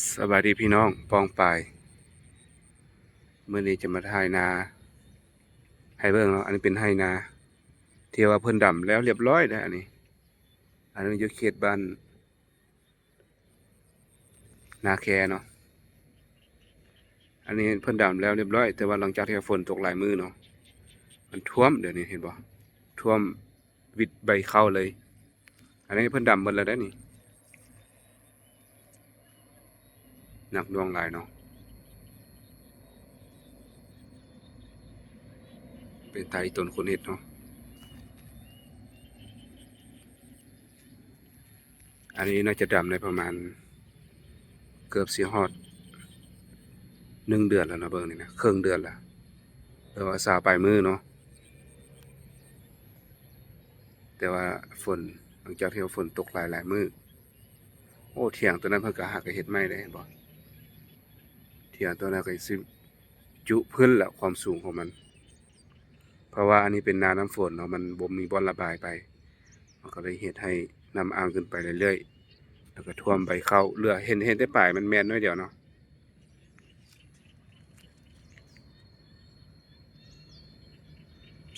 สวัสดีพี่น้องปองปายเมื่อนี้จะมาถ่ายนาให้เบิ่งเนาะอันนี้เป็นไร่นาที่ว่าเพิ่นดำแล้วเรียบร้อยแล้วอันนี้อยู่เขตบ้านนาแคเนาะอันนี้เพิ่นดำแล้วเรียบร้อยแต่ว่าหลังจากที่ฝนตกหลายมื้อเนาะมันท่วมเดี๋ยวนี้เห็นบ่ท่วมวิดใบข้าวเลยอันนี้เพิ่นดำหมดแล้วได้นี่หนักหน่วงหลายเนาะเป็นไตต้นคนเฮ็ดเนาะอันนี้น่าจะดำในประมาณเกือบสิฮอด1 เดือนแล้วนะเบิ่งนี่นะครึ่งเดือนแล้วแต่ว่าซาปลายมือเนาะแต่ว่าฝนหลังจากที่ฝนตกหลายมื้อโอ้เถียงตัวนั้นเพิ่นก็หักก็เฮ็ดใหม่ได้เห็นบ่เถียงตัวนั้นก็สิจุพื้นแล้วความสูงของมันเพราะว่าอันนี้เป็นนาน้ำฝนเนาะมันบ่มีบ่อนระบายไปมันก็เลยเฮ็ดให้น้ำอ้างขึ้นไปเรื่อยๆแล้วก็ท่วมใบข้าวเหลือเห็นแต่ปลายมันแม่นน้อยเดียวเนาะ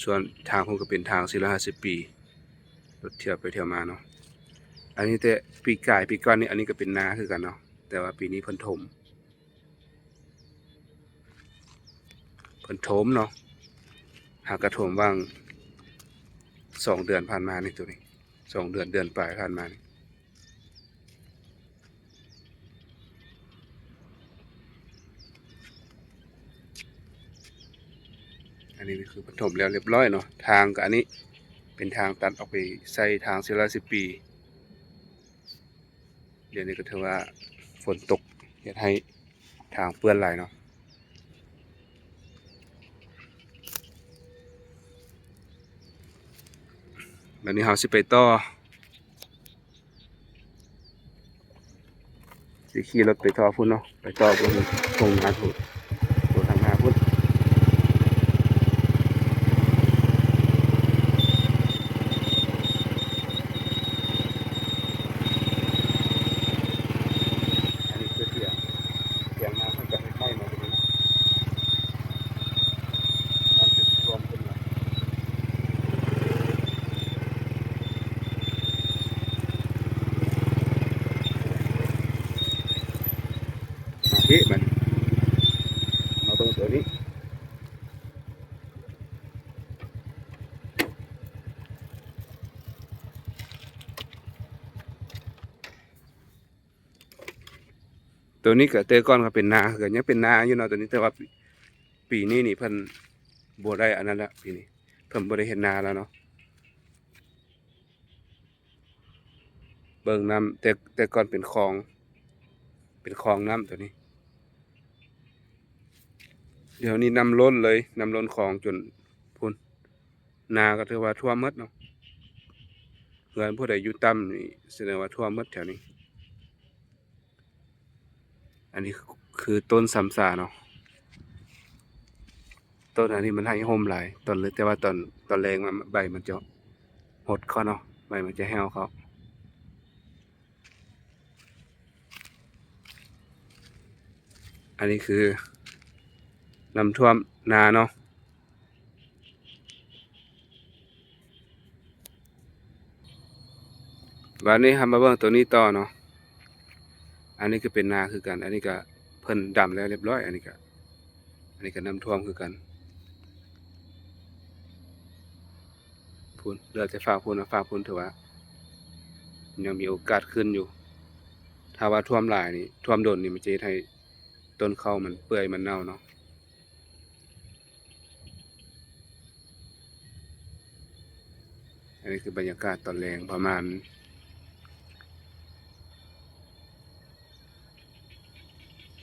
ส่วนทางผมก็เป็นทาง450 ปีรถเที่ยวไปเที่ยวมาเนาะอันนี้แต่ปีกายปีก่อนนี่อันนี้ก็เป็นนาคือกันเนาะแต่ว่าปีนี้เพิ่นถมเนาะหากกระถมว่าง2 เดือนผ่านมานี่ตัวนี้2 เดือนปลายผ่านมานี่อันนี้คือเพิ่นถมแล้วเรียบร้อยเนาะทางก็อันนี้เป็นทางตัดออกไปใส่ทาง410 ปีเดี๋ยวนี้ก็ถือว่าฝนตกเฮ็ดให้ทางเปื้อนหลายเนาะแล้วนี้เราสิไปต่อสิขี่รถไปต่อพุ่นเนาะไปต่อบนตรงนาพุ่นตัวทางนาพุ่นอันนี้คือเถียงนาเพิ่นก็เฮ็ดใหม่มาตรงนี้เนาะน้ำจะท่วมขึ้นมาพี่มันมาเบิ่งตัวนี้ตัวนี้ก็แต่ก่อนก็เป็นนาก็ยังเป็นนาอยู่เนาะตัวนี้แต่ว่าปีนี้นี่เพิ่นบ่ได้อันนั้นละปีนี้เพิ่นบ่ได้เฮ็ดนาแล้วเนาะเบิ่งน้ำแต่ก่อนเป็นคลองน้ำตัวนี้เดี๋ยวนี้น้ำล้นเลยน้ำล้นคลองจนพุ่นนาก็ถือว่าท่วมหมดเนาะเงินผู้ใดอยู่ต่ำนี่แสดงว่าท่วมหมดแถวนี้อันนี้คือต้นสำสาเนาะต้นอันนี้มันให้ห่มหลายต้นเลยแต่ว่าตอนแรงมันใบมันจะหดเขาเนาะใบมันจะแห้วเขาอันนี้คือน้ำท่วมนาเนาะวันนี้ทำมาเบิ่งตัวนี้ต่อเนาะอันนี้ก็เป็นนาคือกันอันนี้ก็เพิ่นดำแล้วเรียบร้อยอันนี้ก็น้ำท่วมคือกันพูนเหลือแต่ฝากพูนนะฝากพูนถือว่ายังมีโอกาสขึ้นอยู่ถ้าว่าท่วมหลายนี่ท่วมโดนนี่มันจะเฮ็ดให้ต้นข้าวมันเปื่อยมันเน่าเนาะอันนี้คือบรรยากาศตอนแรงประมาณ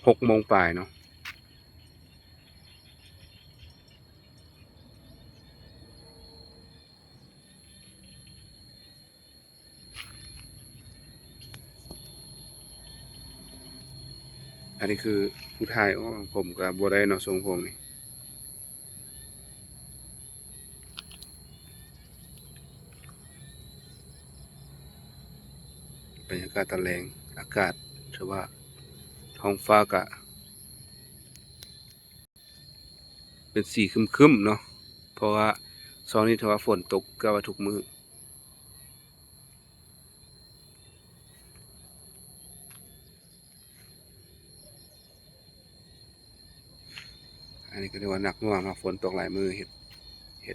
6 โมงปลายเนาะอันนี้คือผู้ถ่ายของผมกับบัวได้เนาะทรงผมนี่บรรยากาศตอนแรงอากาศถือว่า ท้องฟ้าก็เป็นสีครึมๆเนาะเพราะว่าช่วงนี้ถือว่าฝนตกเกือบว่าทุกมื้ออันนี้ก็เรียกว่าหนักหน่วงเนาะฝนตกหลายมื้อเฮ็ด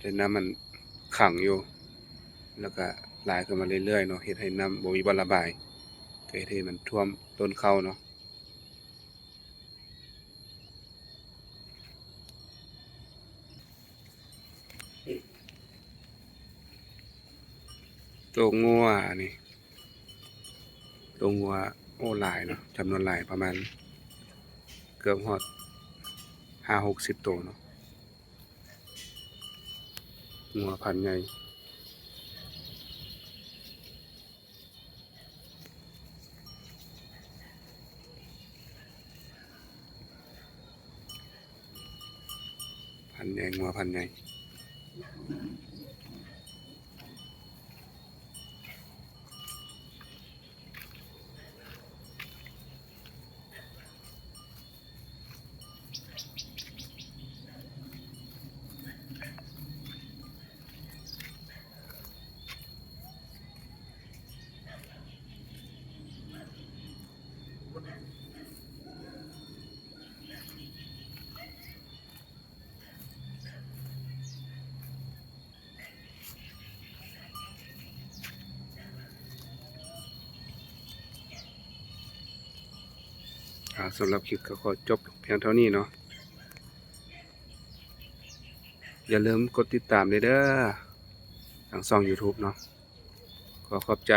ให้น้ำมันขังอยู่แล้วก็หลายขึ้นมาเรื่อยๆเนาะเฮ็ดให้น้ำบ่มีบ่อนระบายก็เฮ็ดให้มันท่วมต้นข้าวเนาะตัวงัวนี่ตัวงัวโอ้หลายเนาะจำนวนหลายประมาณเกือบฮอด50-60ตัวเนาะงัวพันธุ์ใหญ่พันธุ์ใหญ่งัวพันธุ์ใหญ่สำหรับคลิปก็ขอจบเพียงเท่านี้เนาะอย่าลืมกดติดตามเด้อทางช่อง YouTube เนาะขอขอบใจ